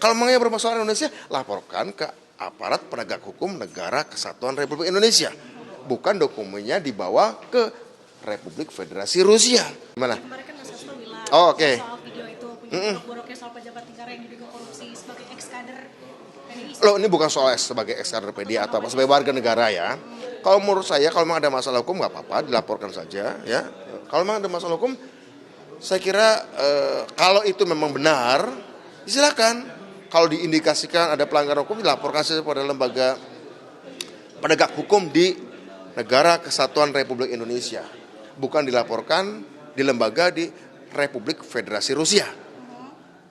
Kalau memangnya bermasalah Indonesia, laporkan ke aparat penegak hukum Negara Kesatuan Republik Indonesia. Bukan dokumennya dibawa ke Republik Federasi Rusia. Gimana? Kemarin kan Mas Hasto bilang Oke. soal video itu punya boroknya soal pejabat negara yang diduga korupsi sebagai ex-kader PDI. Loh, ini bukan soal sebagai ex-kader PDI atau apa, sebagai warga negara ya. Kalau menurut saya, kalau memang ada masalah hukum nggak apa-apa, dilaporkan saja ya. Kalau memang ada masalah hukum, saya kira kalau itu memang benar, silakan. Kalau diindikasikan ada pelanggaran hukum, dilaporkan saja pada lembaga penegak hukum di Negara Kesatuan Republik Indonesia. Bukan dilaporkan di lembaga di Republik Federasi Rusia.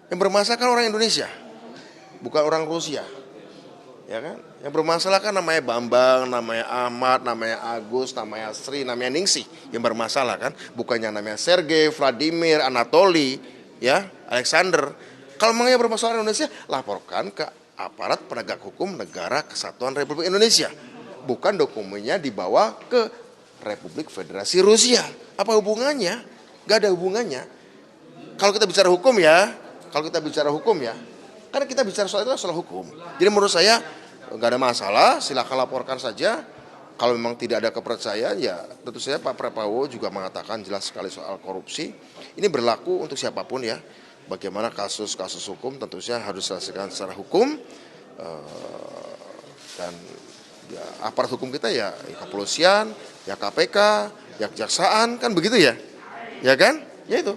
Yang bermasalah kan orang Indonesia, bukan orang Rusia. Ya kan? Yang bermasalah kan namanya Bambang, namanya Ahmad, namanya Agus, namanya Sri, namanya Ningsih. Yang bermasalah kan, bukannya namanya Sergei, Vladimir, Anatoly, ya, Alexander. Kalau memangnya bermasalah Indonesia, laporkan ke aparat penegak hukum Negara Kesatuan Republik Indonesia. Bukan dokumennya dibawa ke Republik Federasi Rusia. Apa hubungannya? Gak ada hubungannya. Kalau kita bicara hukum ya, karena kita bicara soal itu soal hukum. Jadi menurut saya nggak ada masalah, silakan laporkan saja. Kalau memang tidak ada kepercayaan ya tentu saja Pak Prabowo juga mengatakan jelas sekali soal korupsi. Ini berlaku untuk siapapun ya. Bagaimana kasus-kasus hukum tentu saja harus diselesaikan secara hukum. Dan ya, aparat hukum kita ya kepolisian, ya KPK, ya kejaksaan kan begitu ya. Ya kan? Ya itu.